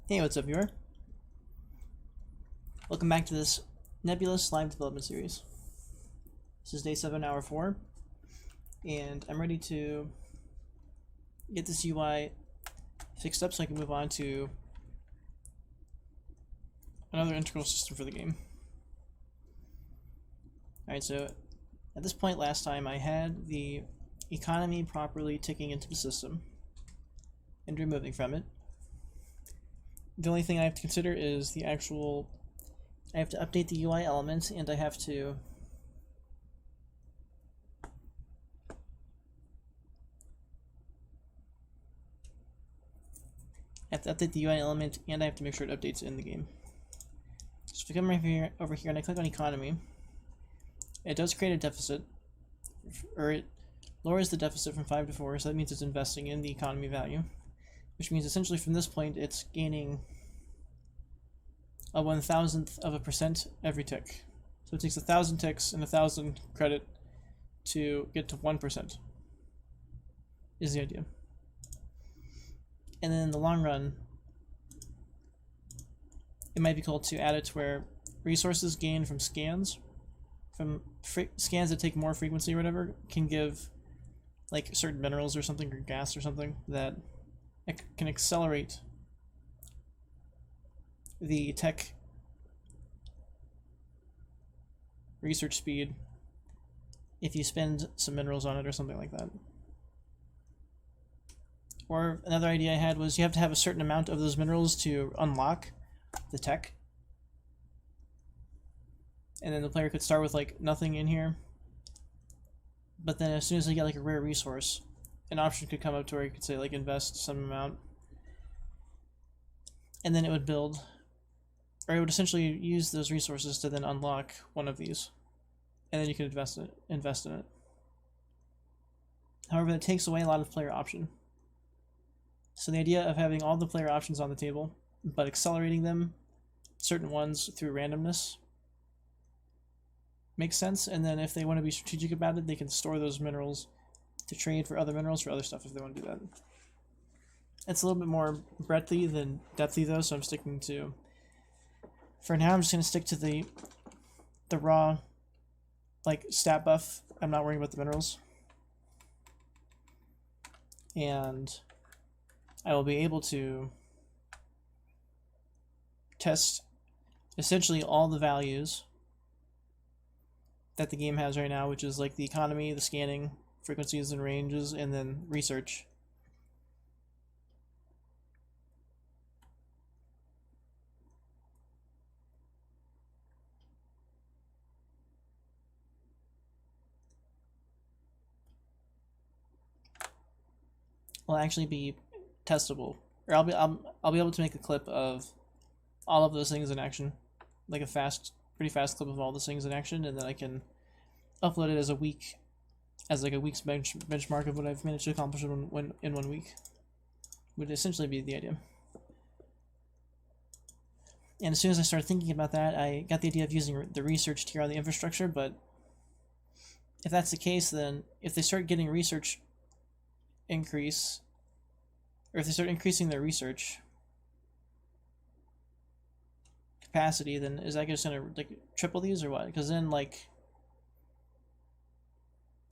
Hey, what's up, viewer? Welcome back to this Nebulous live development series. This is day 7, hour 4, and I'm ready to get this UI fixed up so I can move on to another integral system for the game. Alright, so at this point last time I had the economy properly ticking into the system and removing from it. The only thing I have to consider is the actual, I have to update the UI element, and I have to update the UI element, and I have to make sure it updates in the game. So if I come over here and I click on economy, it does create a deficit, or it lowers the deficit from 5 to 4, so that means it's investing in the economy value, which means essentially from this point it's gaining a 1,000th of a percent every tick. So it takes 1,000 ticks and 1,000 credit to get to 1%, is the idea. And then in the long run, it might be cool to add it to where resources gained from scans, scans that take more frequency or whatever, can give like certain minerals or something, or gas or something, that can accelerate the tech research speed if you spend some minerals on it or something like that. Or another idea I had was you have to have a certain amount of those minerals to unlock the tech, and then the player could start with like nothing in here, but then as soon as they get like a rare resource, an option could come up to where you could say like invest some amount, and then it would build, or it would essentially use those resources to then unlock one of these, and then you can invest in it. However, that takes away a lot of player option. So the idea of having all the player options on the table, but accelerating them, certain ones through randomness, makes sense. And then if they want to be strategic about it, they can store those minerals to trade for other minerals for other stuff if they want to do that. It's a little bit more breadthy than depthy though, so I'm sticking to, for now I'm just going to stick to the raw like stat buff. I'm not worrying about the minerals, and I will be able to test essentially all the values that the game has right now, which is like the economy, the scanning, frequencies and ranges, and then research. Will actually be testable, or I'll be able to make a clip of all of those things in action, like a pretty fast clip of all those things in action, and then I can upload it as like a week's benchmark of what I've managed to accomplish in 1 week. Would essentially be the idea. And as soon as I started thinking about that, I got the idea of using the research tier on the infrastructure. But if that's the case, then if they start getting research increase, or if they start increasing their research capacity, then is that just gonna like triple these or what? Because then like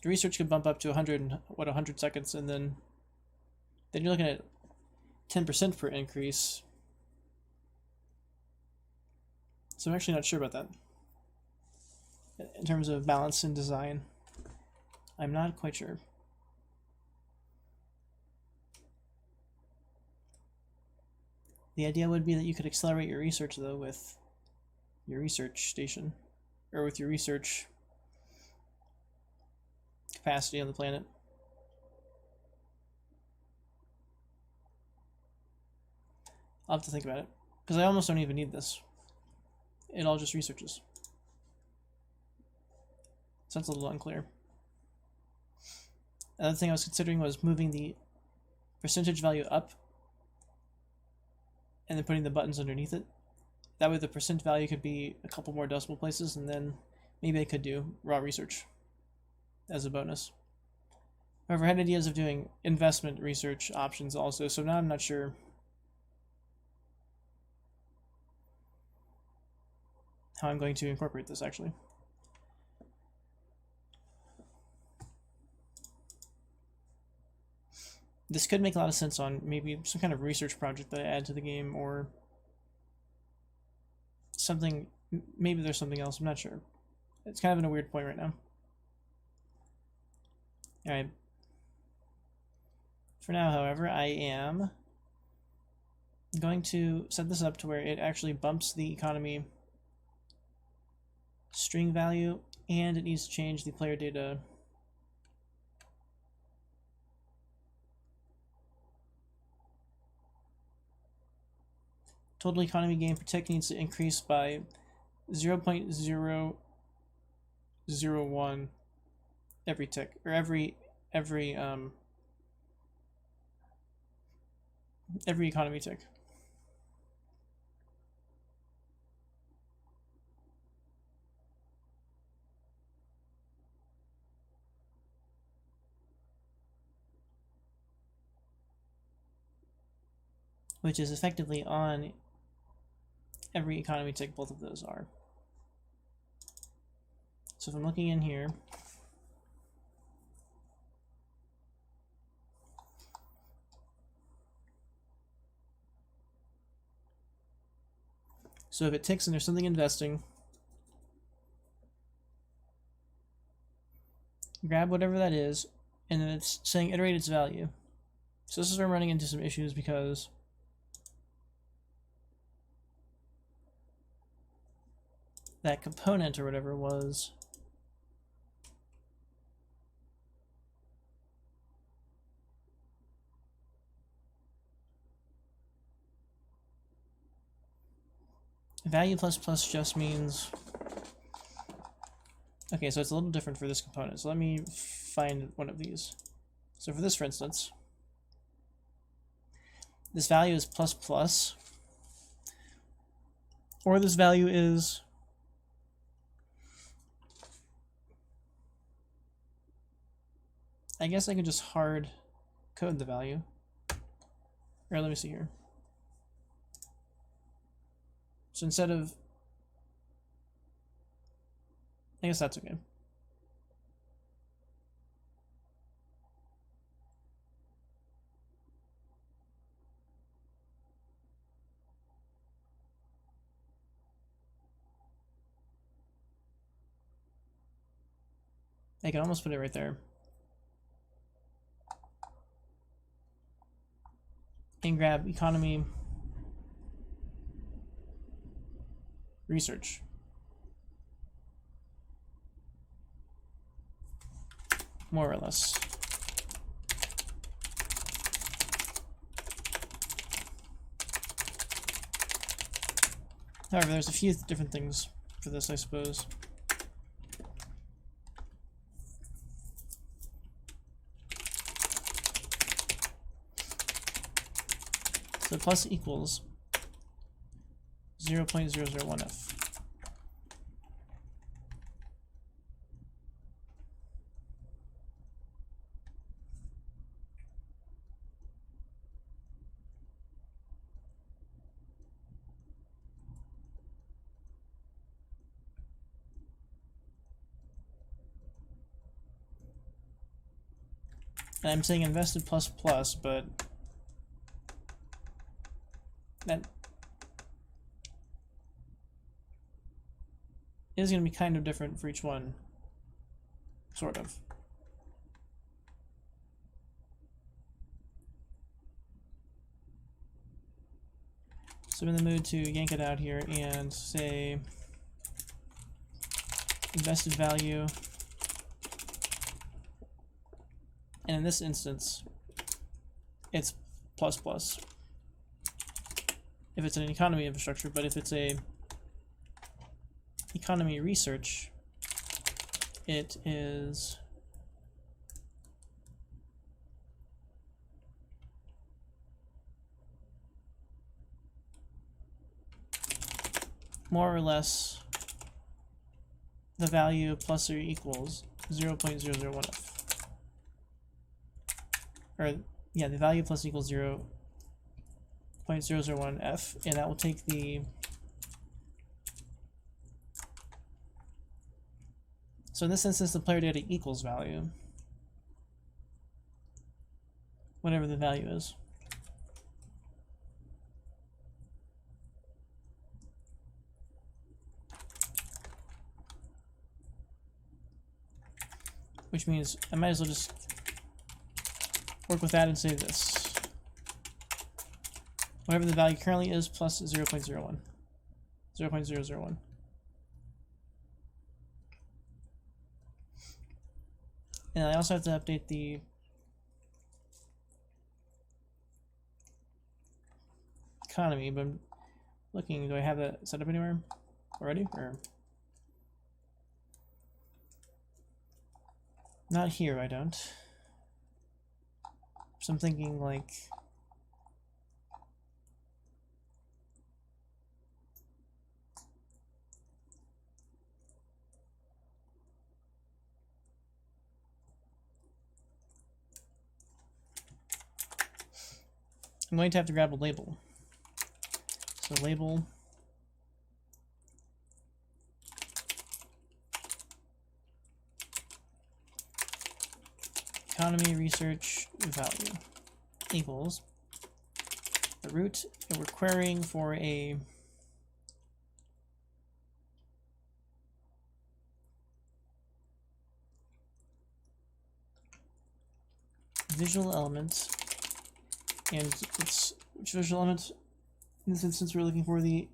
the research could bump up to 100 in 100 seconds, and then you're looking at 10% per increase. So I'm actually not sure about that in terms of balance and design. I'm not quite sure. The idea would be that you could accelerate your research though with your research station, or with your research capacity on the planet. I'll have to think about it, because I almost don't even need this. It all just researches. So that's a little unclear. Another thing I was considering was moving the percentage value up and then putting the buttons underneath it. That way the percent value could be a couple more decimal places, and then maybe I could do raw research as a bonus. However, I had ideas of doing investment research options also, so now I'm not sure how I'm going to incorporate this, actually. This could make a lot of sense on maybe some kind of research project that I add to the game, or something. Maybe there's something else, I'm not sure. It's kind of in a weird point right now. Alright. For now, however, I am going to set this up to where it actually bumps the economy string value, and it needs to change the player data total economy gain per tick needs to increase by 0.001 every tick, or every economy tick. Which is effectively on every economy tick, both of those are. So if I'm looking in here, so if it ticks and there's something investing, grab whatever that is, and then it's saying iterate its value. So this is where I'm running into some issues, because that component or whatever was value plus plus just means, okay, so it's a little different for this component. So let me find one of these. So for this, for instance, this value is plus plus, or this value is I guess I could just hard code the value. Or let me see here. So instead of, I guess that's okay. I can almost put it right there. And grab economy research. More or less. However, there's a few different things for this, I suppose. So plus equals 0.001f. And I'm saying invested plus plus, but that is going to be kind of different for each one, sort of. So I'm in the mood to yank it out here and say invested value, and in this instance it's plus plus if it's an economy infrastructure, but if it's a economy research, it is more or less the value plus or equals 0.001f. Or, yeah, the value plus equals 0.001f, and that will take the So in this instance, the player data equals value, whatever the value is. Which means I might as well just work with that and say this. Whatever the value currently is plus 0.01. 0.001. And I also have to update the economy, but I'm looking, do I have that set up anywhere already? Or not here, I don't. So I'm thinking like I'm going to have to grab a label. So label economy research value equals the root, and we're querying for a visual element, and it's which visual element? In this instance, we're looking for the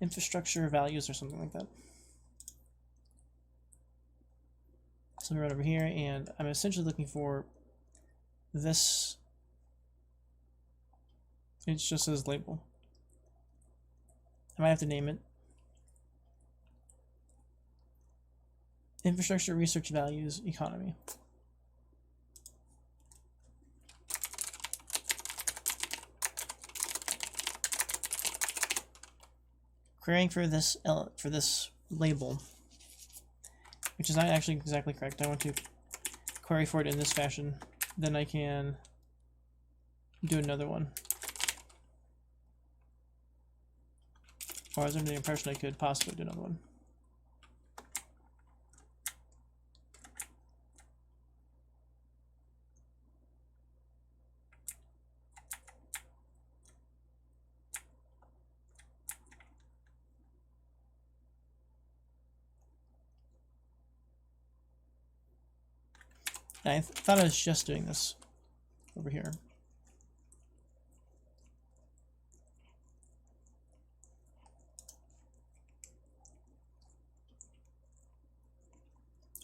infrastructure values or something like that. So we run over here, and I'm essentially looking for this. It just says label. I might have to name it. Infrastructure research values economy. Querying for this label, which is not actually exactly correct. I want to query for it in this fashion. Then I can do another one. Or I was under the impression I could possibly do another one. And I thought I was just doing this over here.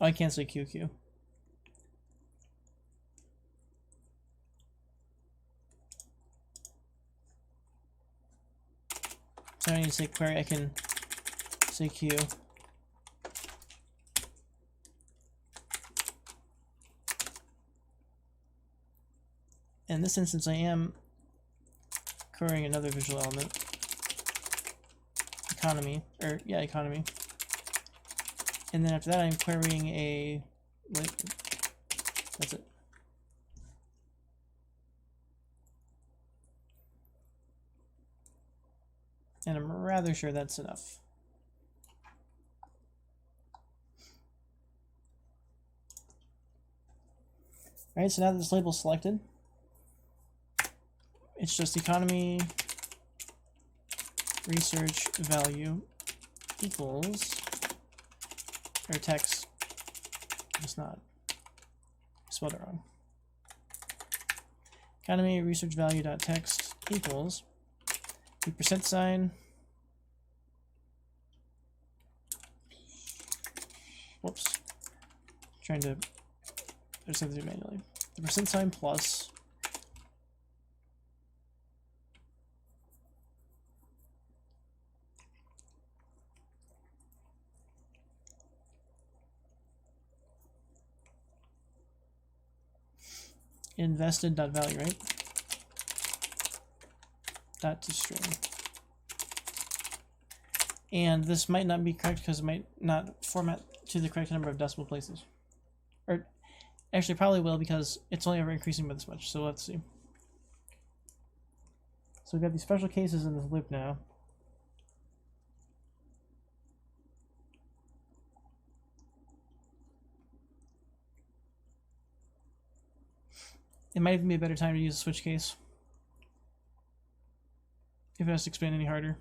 Oh, I can't say QQ. So I need to say query, I can say Q. In this instance, I am querying another visual element. Economy, or yeah, economy. And then after that, I'm querying a label. That's it. And I'm rather sure that's enough. Alright, so now that this label's selected, it's just economy research value equals, or text, it's not, I spelled it wrong. Economy research value dot text equals the percent sign, whoops, trying to, there's something manually. The percent sign plus invested dot value, right? Dot to string. And this might not be correct because it might not format to the correct number of decimal places. Or actually probably will because it's only ever increasing by this much, so let's see. So we've got these special cases in this loop now. It might even be a better time to use a switch case if it has to expand any harder.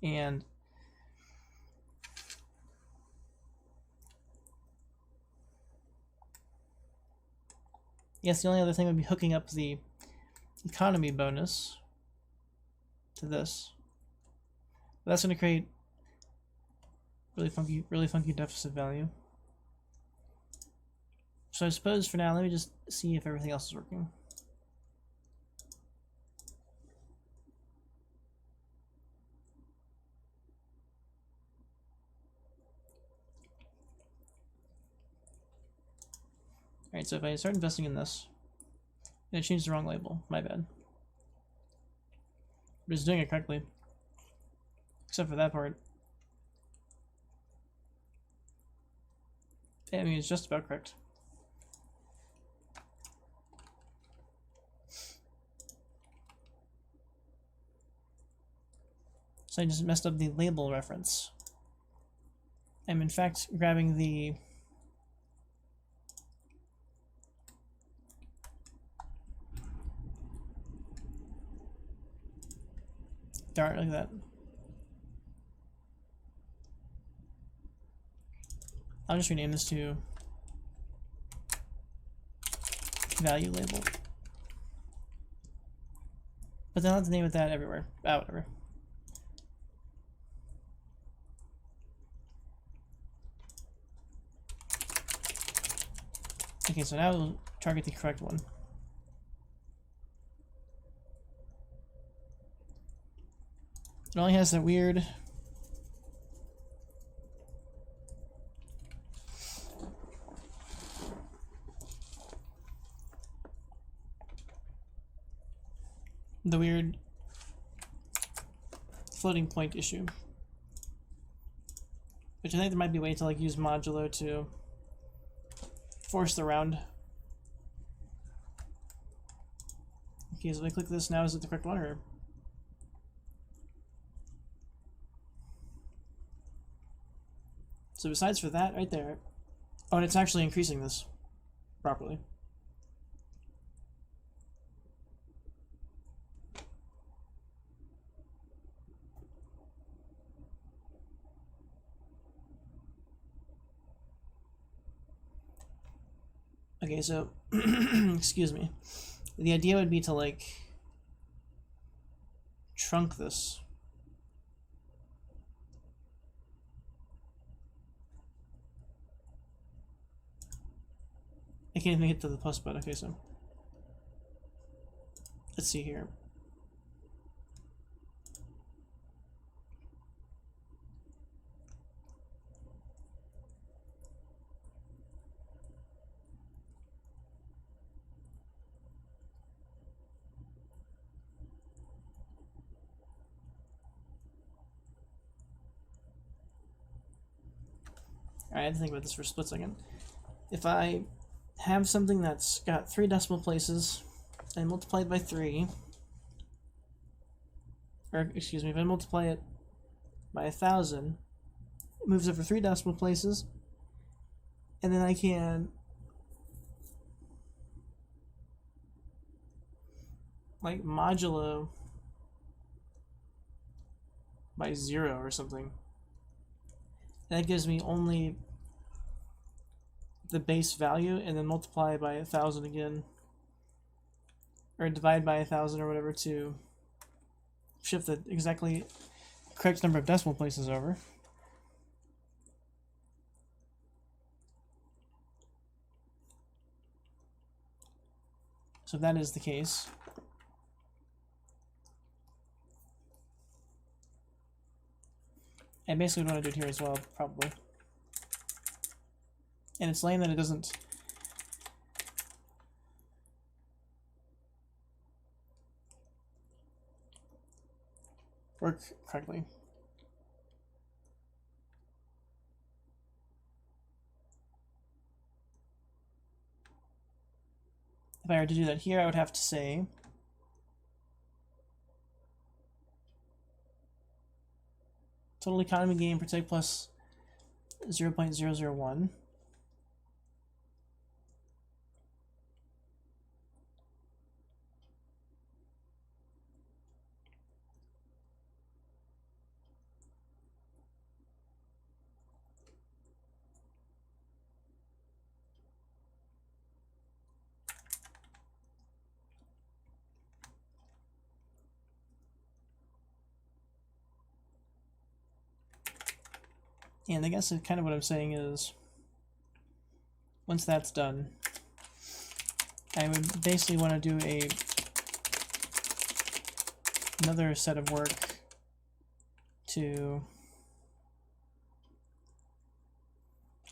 And yes, the only other thing would be hooking up the economy bonus to this. But that's going to create really funky deficit value. So I suppose for now, let me just see if everything else is working. Alright, so if I start investing in this, and I changed the wrong label, my bad. But it's doing it correctly. Except for that part. I mean, it's just about correct. So I just messed up the label reference. I'm in fact grabbing the dart like that. I'll just rename this to value label. But then I'll have to name it that everywhere. Ah, whatever. Okay, so now we'll target the correct one. It only has that weird floating point issue. Which I think there might be a way to like use modulo to force the round. Okay, so if I click this now, is it the correct one or? So besides for that right there, oh, and it's actually increasing this properly. Okay, so, excuse me. The idea would be to, like, trunk this. I can't even get to the plus button. Okay, so let's see here. Alright, I have to think about this for a split second. If I have something that's got 3 decimal places and multiply it by 3, or excuse me, if I multiply it by 1,000, it moves over 3 decimal places, and then I can like modulo by 0 or something. That gives me only the base value and then multiply by 1,000 again, or divide by 1,000 or whatever to shift the exactly correct number of decimal places over. So if that is the case, I basically want to do it here as well, probably. And it's lame that it doesn't work correctly. If I were to do that here, I would have to say Total economy gain per tick plus 0.001. And I guess kind of what I'm saying is, once that's done, I would basically want to do another set of work to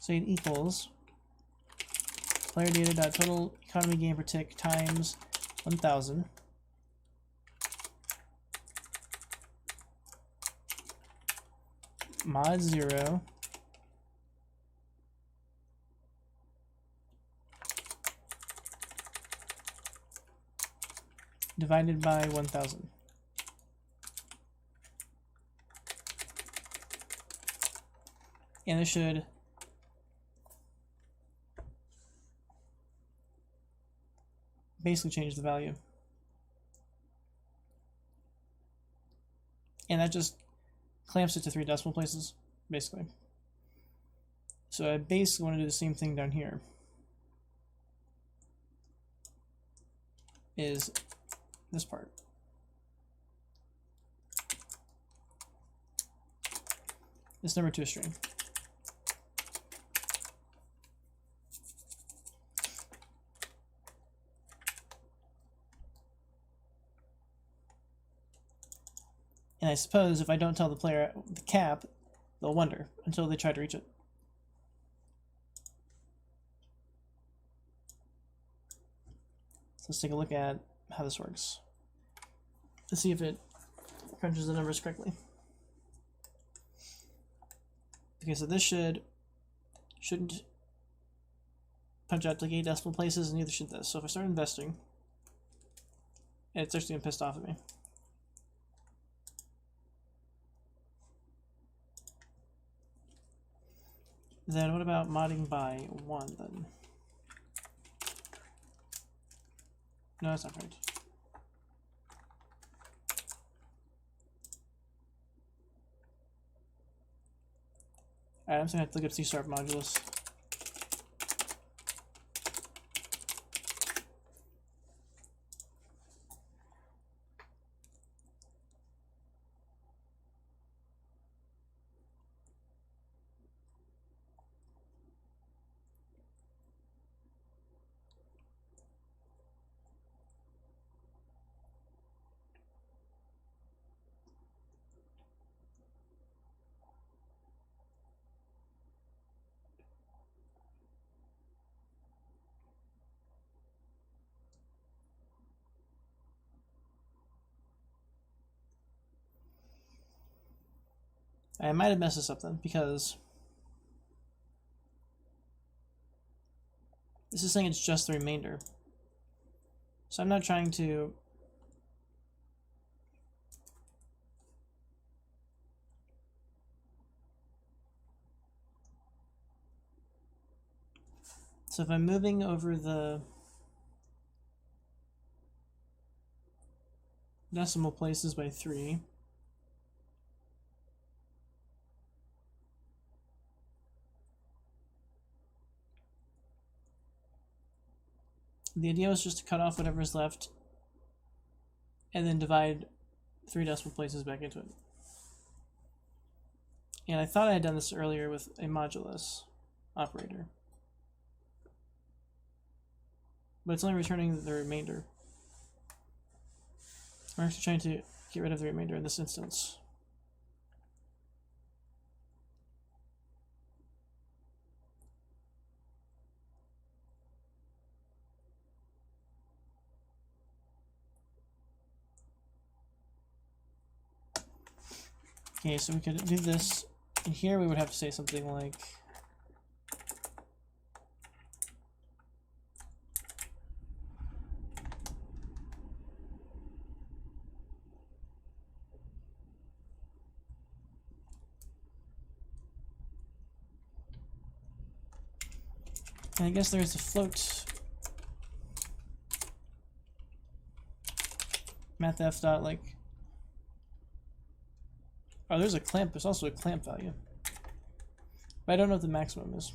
say it equals player data dot total economy gain per tick times 1,000 mod 0 divided by 1,000. And this should basically change the value. And that just clamps it to 3 decimal places, basically. So I basically want to do the same thing down here. Is this part. This number to a string. And I suppose if I don't tell the player the cap, they'll wonder until they try to reach it. So let's take a look at how this works. Let's see if it crunches the numbers correctly. Okay, so this shouldn't punch out like 8 decimal places, and neither should this. So if I start investing, it starts getting pissed off at me. Then what about modding by 1 then? No, that's not right. Alright, I'm just gonna have to look up C# modulus. I might have messed this up then, because this is saying it's just the remainder. So I'm not trying to so if I'm moving over the decimal places by 3, the idea was just to cut off whatever's left and then divide 3 decimal places back into it. And I thought I had done this earlier with a modulus operator, but it's only returning the remainder. I'm actually trying to get rid of the remainder in this instance. Okay, so we could do this, and here we would have to say something like And I guess there's a float. Mathf dot like. Oh, there's a clamp. There's also a clamp value. But I don't know what the maximum is.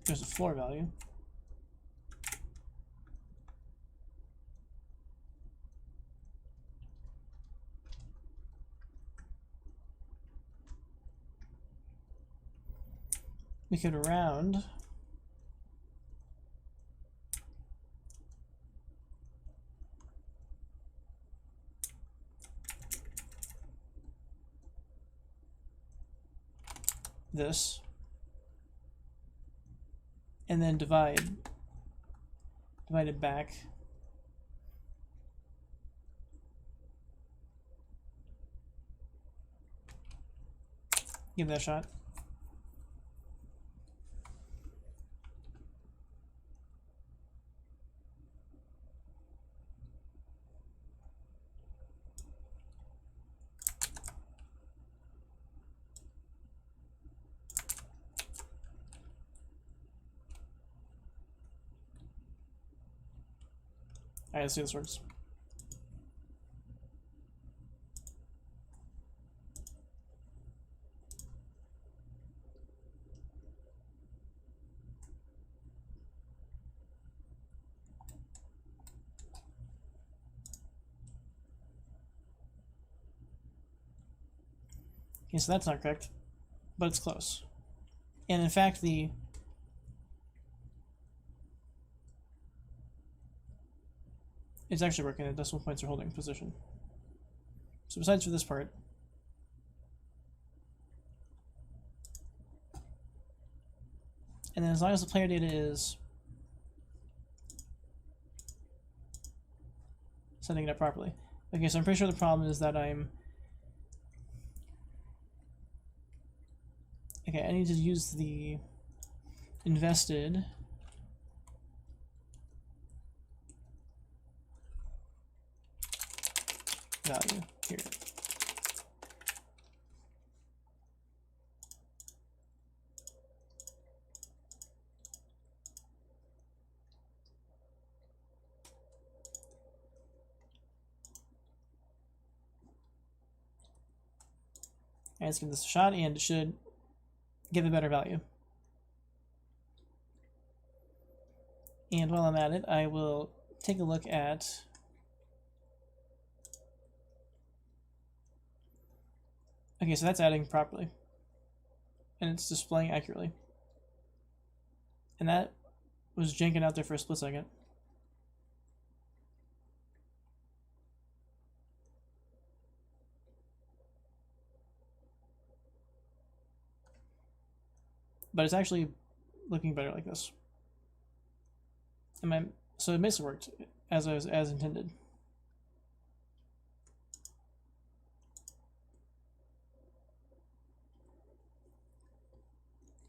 There's a floor value. We could round this and then divide it back. Give that a shot. Alright, let's see how this works. Okay, so that's not correct, but it's close. And in fact, it's actually working. The decimal points are holding position. So besides for this part, and then as long as the player data is setting it up properly. Okay, so I'm pretty sure the problem is that I need to use the invested value here. Alright, let's give this a shot, and it should give a better value. And while I'm at it, I will take a look at okay, so that's adding properly. And it's displaying accurately. And that was janking out there for a split second. But it's actually looking better like this. So it basically worked as intended.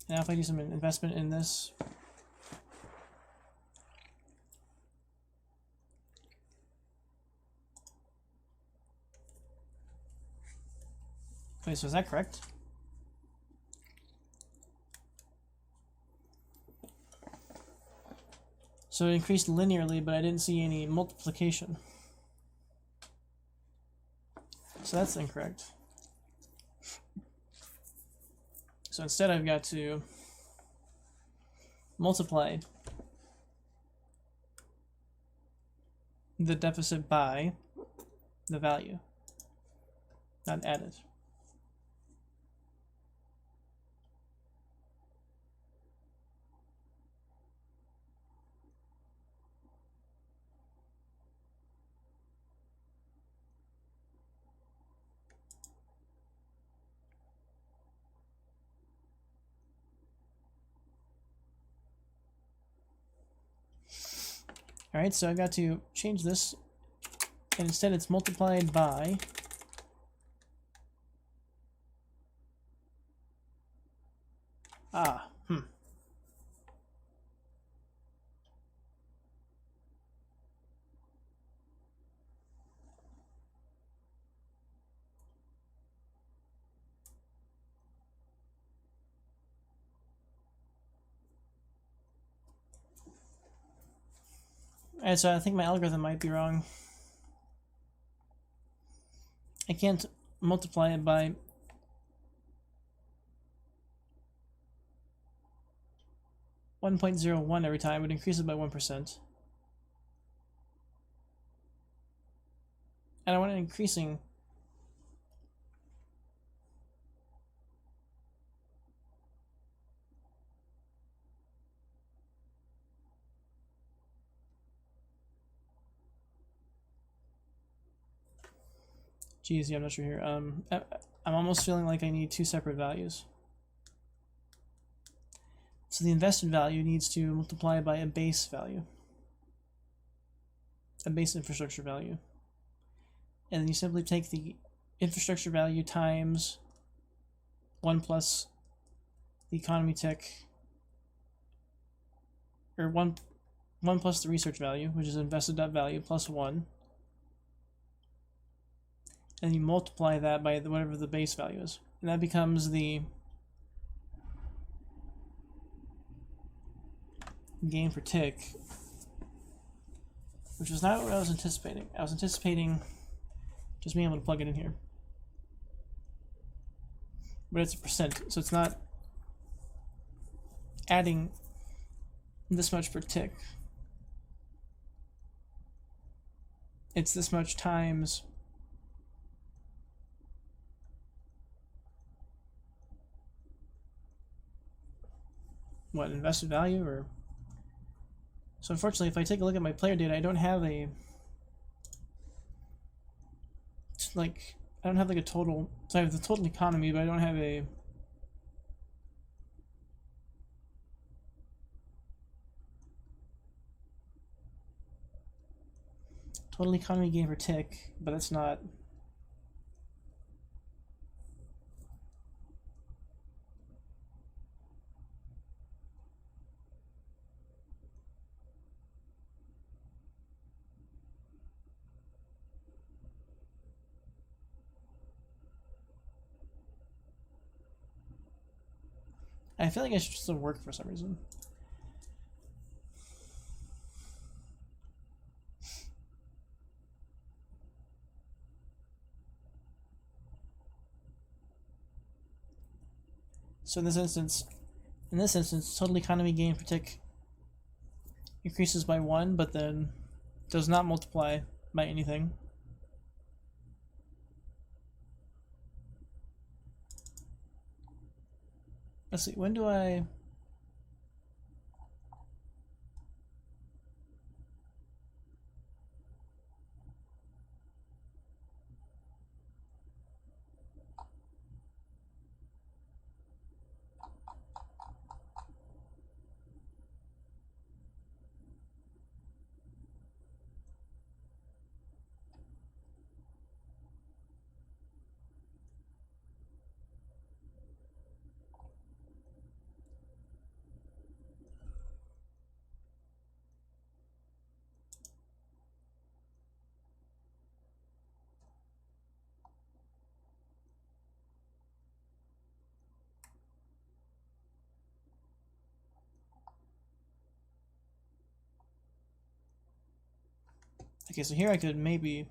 Now if I do some investment in this, wait, so is that correct? So it increased linearly, but I didn't see any multiplication. So that's incorrect. So instead I've got to multiply the deficit by the value, not add it. Alright, so I've got to change this, and instead it's multiplied by Alright, so I think my algorithm might be wrong. I can't multiply it by 1.01 every time. It would increase it by 1%. And I want it increasing. Geez, yeah, I'm not sure here. I'm almost feeling like I need two separate values. So the invested value needs to multiply by a base value, a base infrastructure value. And then you simply take the infrastructure value times 1 plus the economy tick, or 1 plus the research value, which is invested value, plus 1. And you multiply that by whatever the base value is. And that becomes the gain per tick, which was not what I was anticipating. I was anticipating just being able to plug it in here. But it's a percent, so it's not adding this much per tick. It's this much times what, invested value? Or so unfortunately, if I take a look at my player data, I don't have a a total. So I have the total economy, but I don't have a total economy gain per tick, but that's not. I feel like I should still work for some reason. So in this instance, total economy gain per tick increases by 1, but then does not multiply by anything. Let's see, when do I... Okay, so here I could maybe...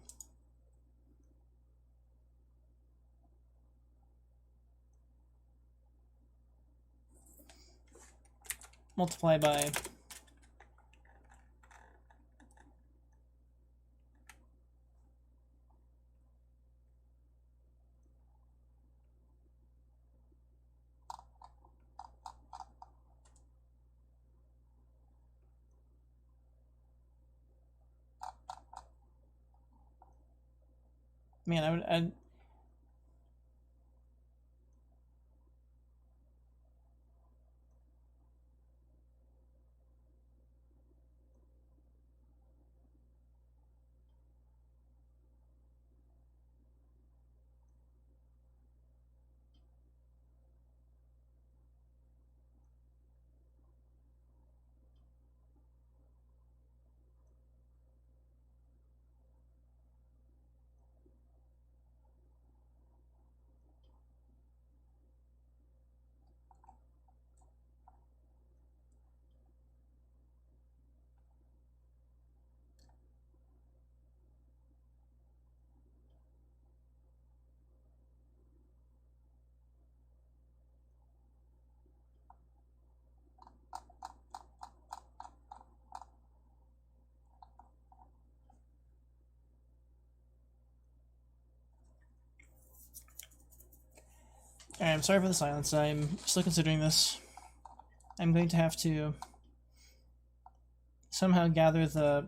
multiply by... Man, I'd Alright, I'm sorry for the silence. I'm still considering this. I'm going to have to somehow gather the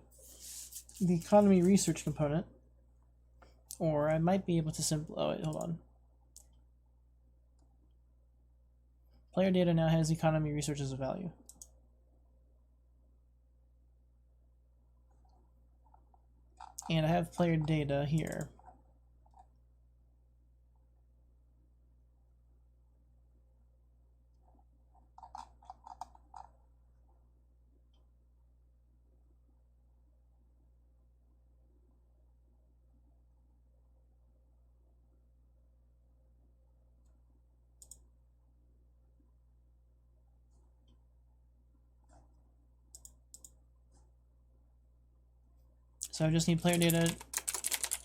economy research component, or I might be able to simply... Oh, wait, hold on. Player data now has economy research as a value. And I have player data here. So I just need player data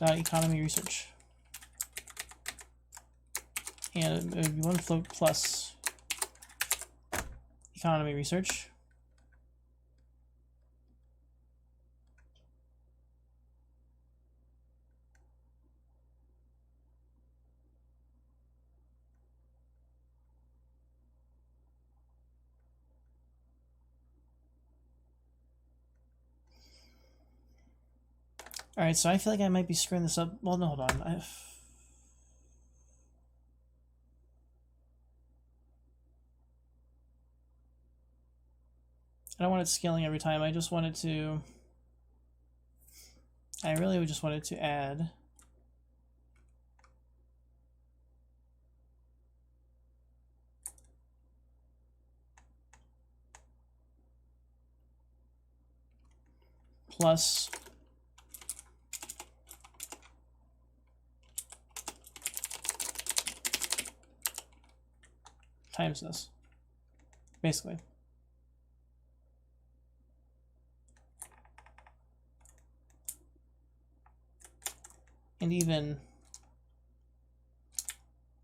economy research. And it would be one float plus economy research. Alright, so I feel like I might be screwing this up. Well, no, hold on. I don't want it scaling every time. I just wanted to... I really just wanted to add... plus... times this, basically. And even,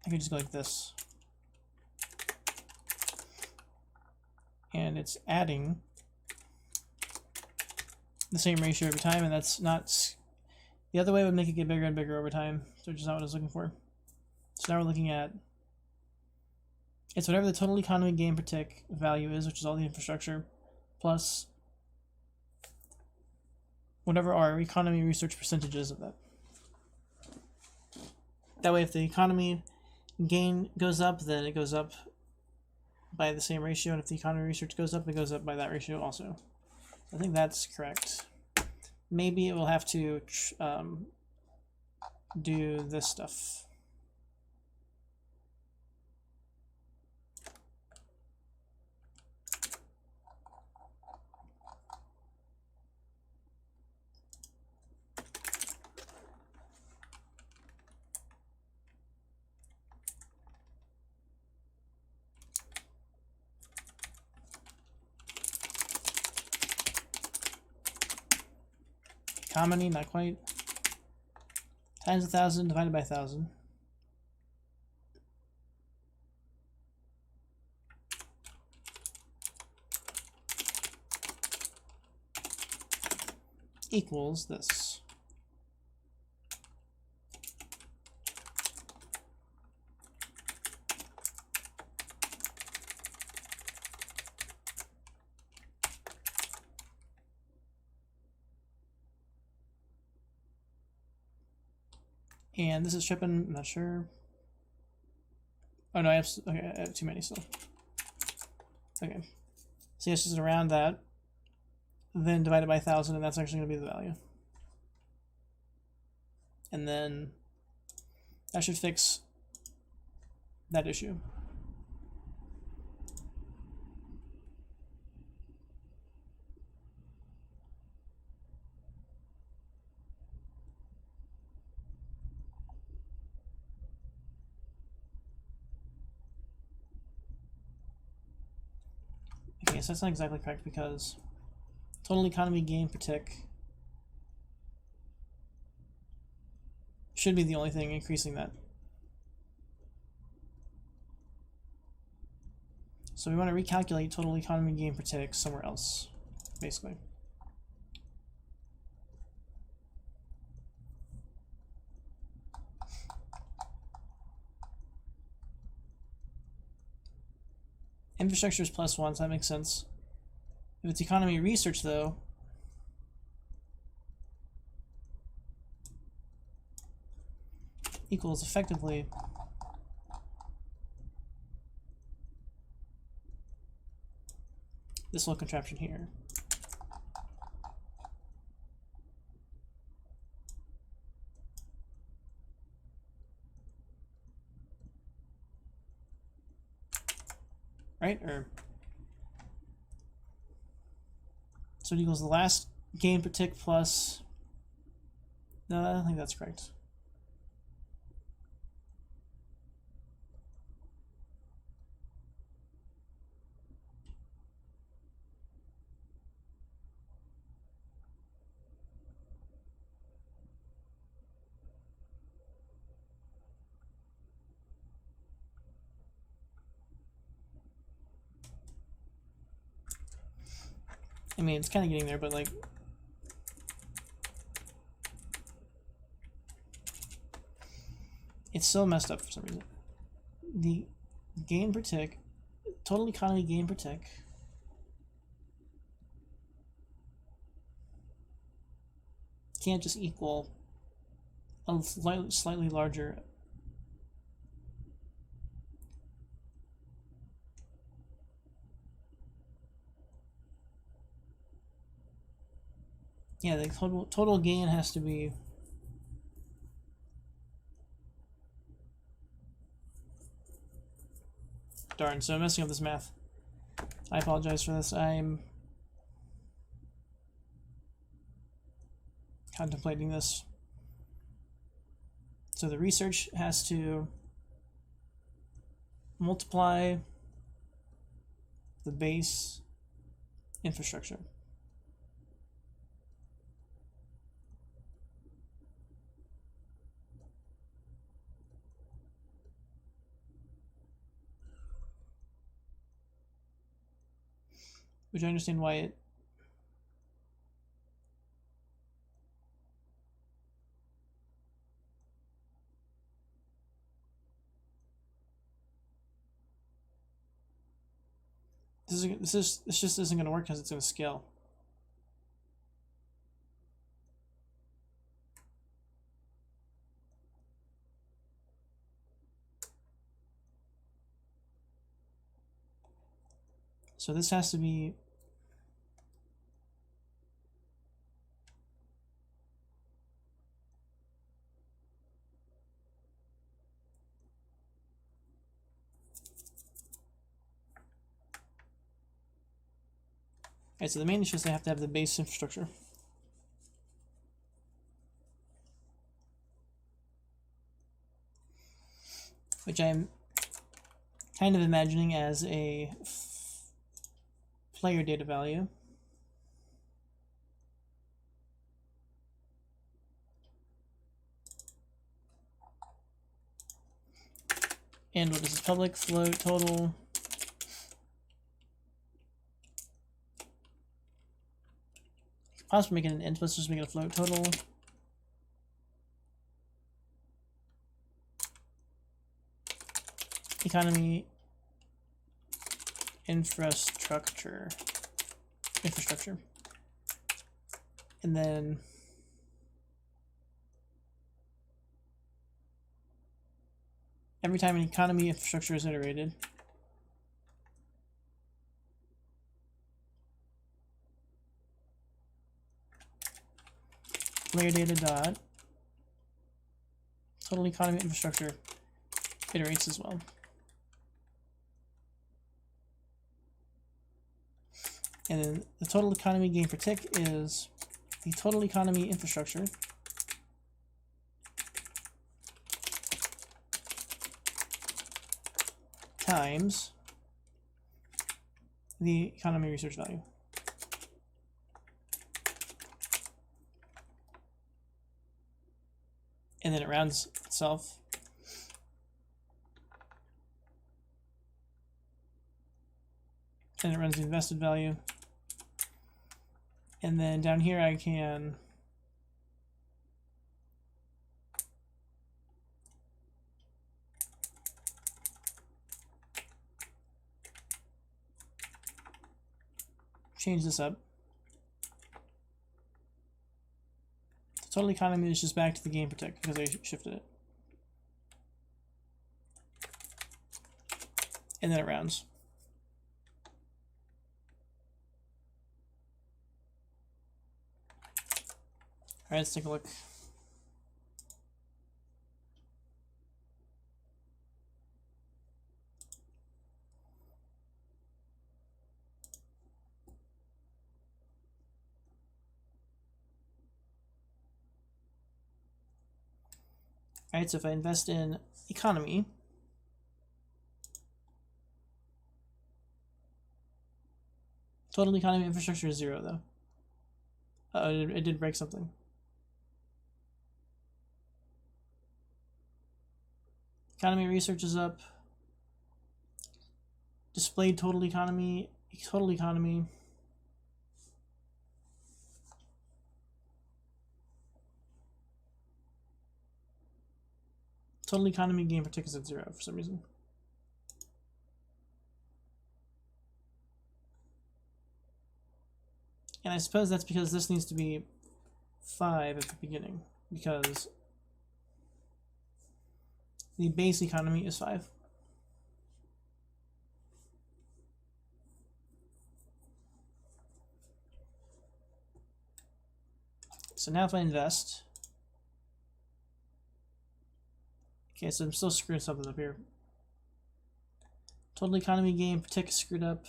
I could just go like this. And it's adding the same ratio every time, and that's not, the other way would make it get bigger and bigger over time, which is not what I was looking for. So now we're looking at, it's whatever the total economy gain per tick value is, which is all the infrastructure, plus whatever our economy research percentage is of that. That way, if the economy gain goes up, then it goes up by the same ratio, and if the economy research goes up, it goes up by that ratio also. I think that's correct. Maybe it will have to do this stuff. Economy, not quite. Times 1,000 divided by 1,000. Equals this. And this is shipping, I'm not sure. Oh no, I have too many still. Okay. So yes, just around that. Then divided by 1,000, and that's actually going to be the value. And then that should fix that issue. Okay, so that's not exactly correct because total economy gain per tick should be the only thing increasing that. So we want to recalculate total economy gain per tick somewhere else, basically. Infrastructure is +1, so that makes sense. If it's economy research, though, equals effectively this little contraption here. Right? Or so it equals the last gain per tick plus. No, I don't think that's correct. I mean, it's kind of getting there, but like, it's so messed up for some reason. The gain per tick, total economy gain per tick, can't just equal a slightly larger. Yeah, the total gain has to be darn. So I'm messing up this math. I apologize for this. I'm contemplating this. So the research has to multiply the base infrastructure. Which I understand why it this just isn't going to work because it's going to scale. So this has to be Alright, so the main issue is they have to have the base infrastructure. Which I'm kind of imagining as a player data value. And what is this? Public float total. Possibly make it an int, let's just make it a float total. Economy infrastructure. And then every time an economy infrastructure is iterated, player data dot total economy infrastructure iterates as well. And then the total economy gain per tick is the total economy infrastructure times the economy research value. And then it rounds itself. And it runs the invested value. And then down here I can change this up. The total economy is just back to the game protect because I shifted it. And then it rounds. Alright, let's take a look. Alright, so if I invest in economy, total economy infrastructure is 0 though. It did break something. Economy research is up. Displayed total economy, total economy. Total economy game protect is at 0 for some reason. And I suppose that's because this needs to be 5 at the beginning, because the base economy is 5. So now if I invest, okay, so I'm still screwing something up here. Total economy game protect is screwed up.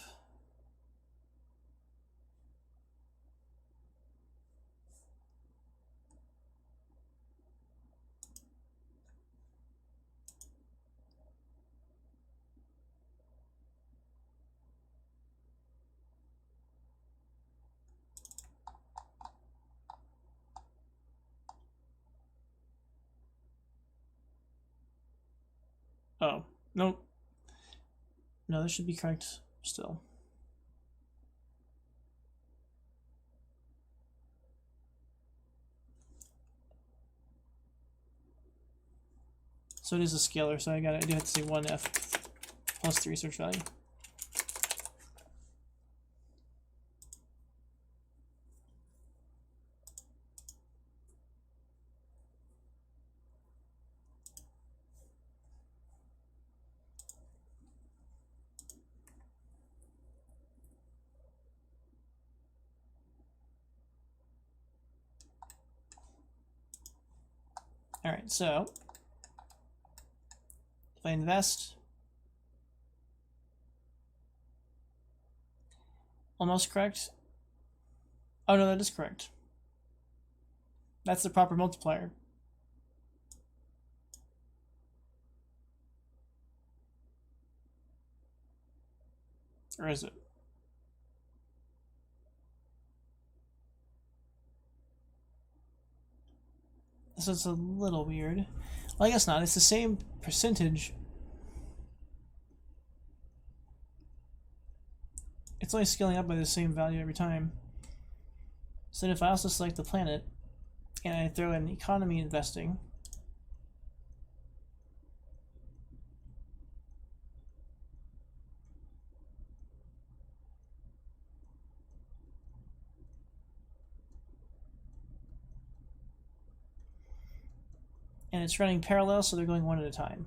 Oh, nope. No, this should be correct still. So it is a scalar, so I do have to say 1f plus the research value. Alright, so if I invest, almost correct. Oh no, that is correct. That's the proper multiplier. Or is it? This is a little weird. Well, I guess not. It's the same percentage. It's only scaling up by the same value every time. So then if I also select the planet, and I throw in economy investing, and it's running parallel, so they're going one at a time.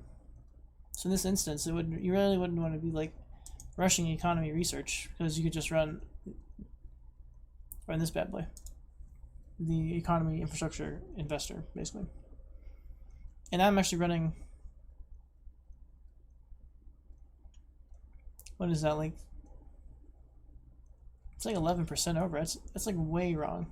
So in this instance, you really wouldn't want to be like rushing economy research, because you could just run this bad boy, the economy infrastructure investor, basically. And I'm actually running, what is that, like, it's like 11% over. That's like way wrong.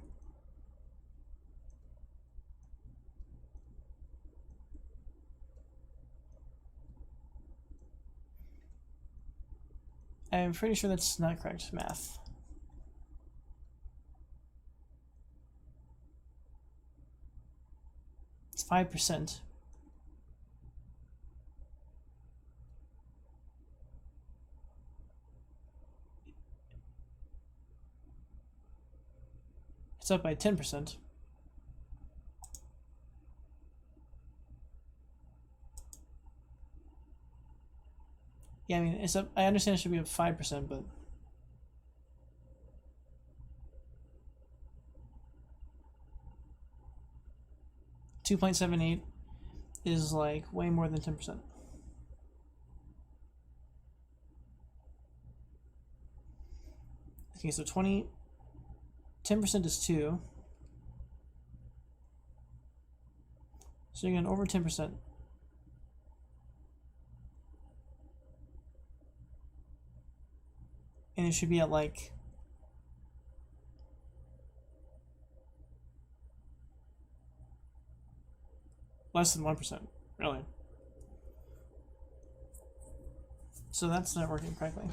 I'm pretty sure that's not correct math. It's 5%. It's up by 10%. Yeah, I mean, it's up. I understand it should be up 5%, but 2.78 is like way more than 10%. Okay, so 10% is 2. So you're going over 10%. And it should be at like less than 1%, really. So that's not working correctly.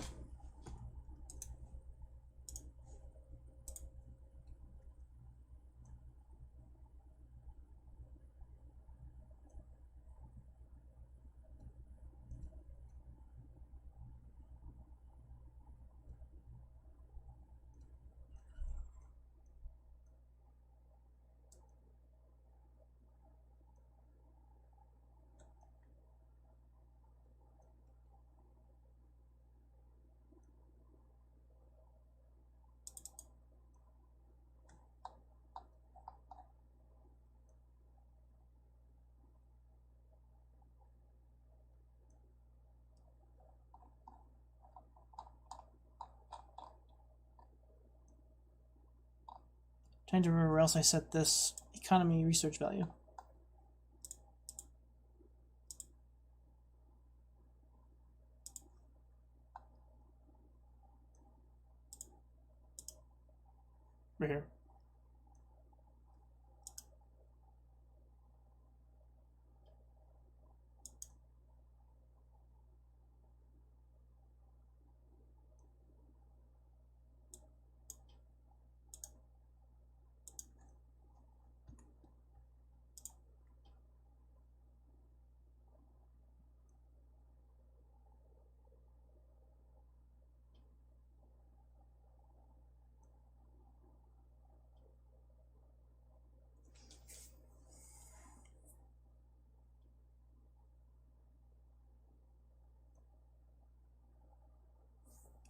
Trying to remember where else I set this economy research value. Right here.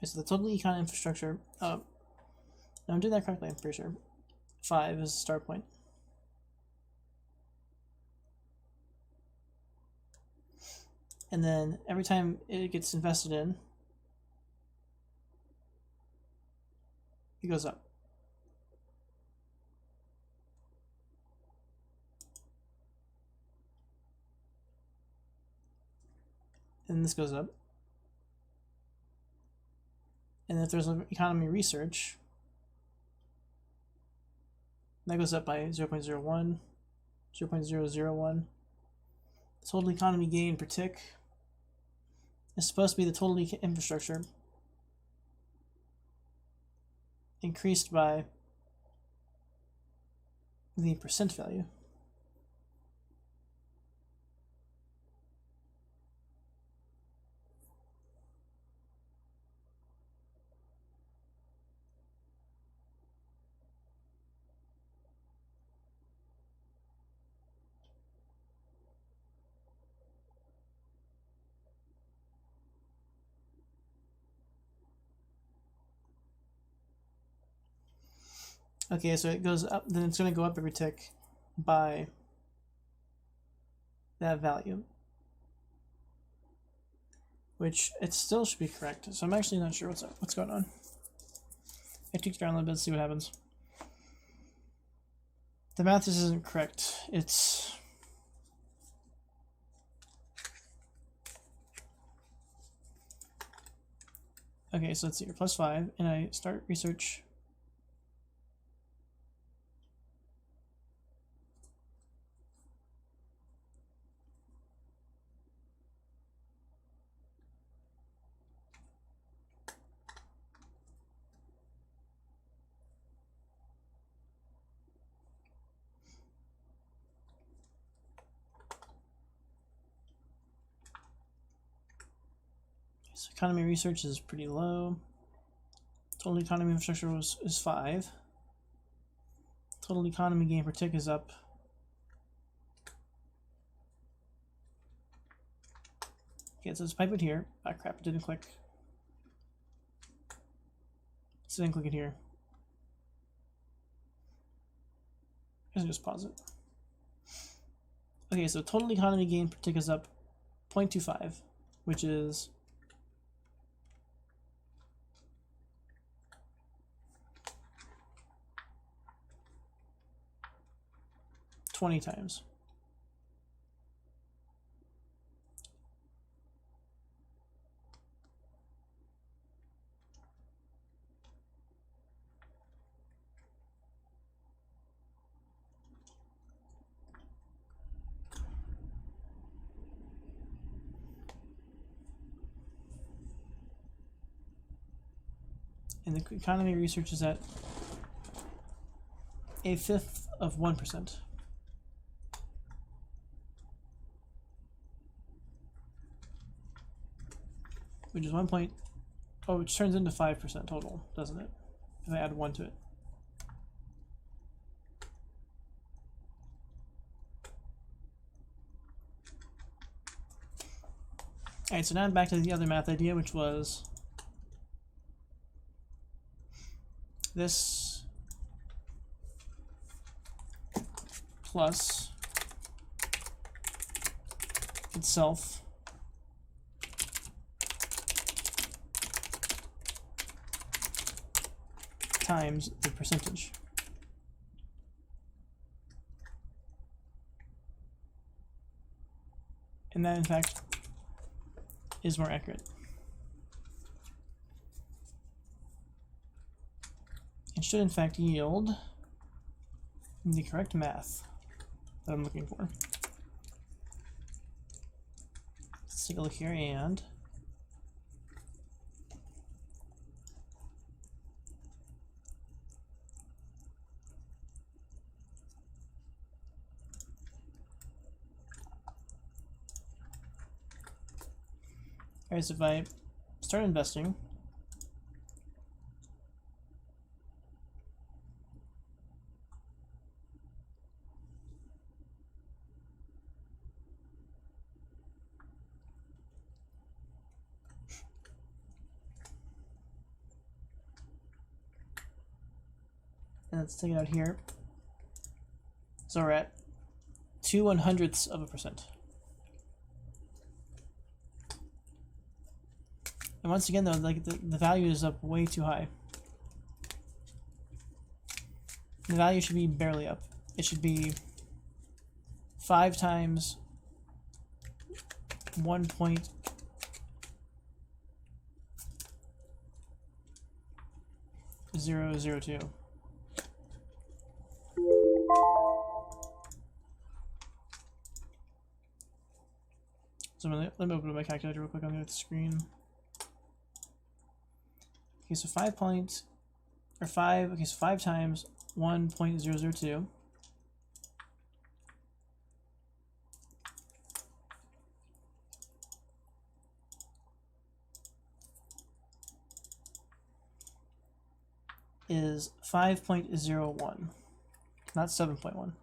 Okay, so the total econ infrastructure. No, I'm doing that correctly, I'm pretty sure. 5 is the start point. And then every time it gets invested in, it goes up. And this goes up. And if there's an economy research, that goes up by 0.01, 0.001. The total economy gain per tick is supposed to be the total infrastructure increased by the percent value. Okay, so it goes up, then it's going to go up every tick by that value, which it still should be correct. So I'm actually not sure what's going on. I tweaked around a little bit to see what happens. The math just isn't correct. It's okay, so let's see here, +5, and I start research. So economy research is pretty low. Total economy infrastructure is 5. Total economy gain per tick is up. Okay, so let's pipe it here. Ah, crap, it didn't click. So then click it here. Let's just pause it. Okay, so total economy gain per tick is up 0.25, which is $20 times. And the economy research is at 1/5 of 1%. Which is 1 point, oh, which turns into 5% total, doesn't it? If I add 1 to it. Alright, so now I'm back to the other math idea, which was this plus itself times the percentage. And that, in fact, is more accurate. It should, in fact, yield the correct math that I'm looking for. Let's take a look here and alright, so if I start investing, and let's take it out here. So we're at 2/100ths of a percent. And once again, though, like the value is up way too high. The value should be barely up. It should be 5 times 1.002. So let me open my calculator real quick on the screen. Okay, so 5 times 1.002 is 5.01, not 7.1.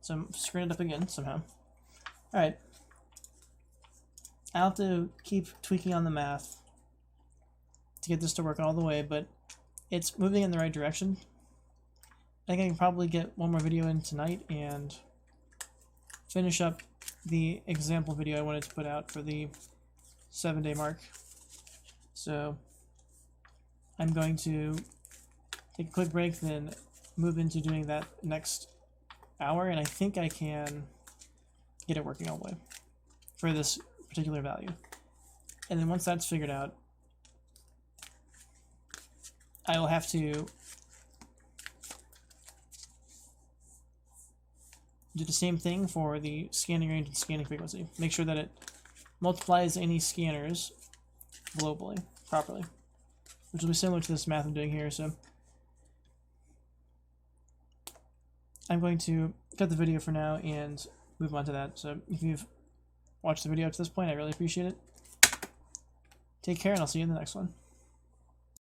So I'm screwing it up again somehow. Alright. I'll have to keep tweaking on the math to get this to work all the way, but it's moving in the right direction. I think I can probably get one more video in tonight and finish up the example video I wanted to put out for the 7-day mark. So I'm going to take a quick break, then move into doing that next hour, and I think I can get it working all the way for this particular value. And then once that's figured out, I will have to do the same thing for the scanning range and scanning frequency. Make sure that it multiplies any scanners globally properly, which will be similar to this math I'm doing here. So I'm going to cut the video for now and move on to that. So if you've watched the video up to this point, I really appreciate it. Take care, and I'll see you in the next one.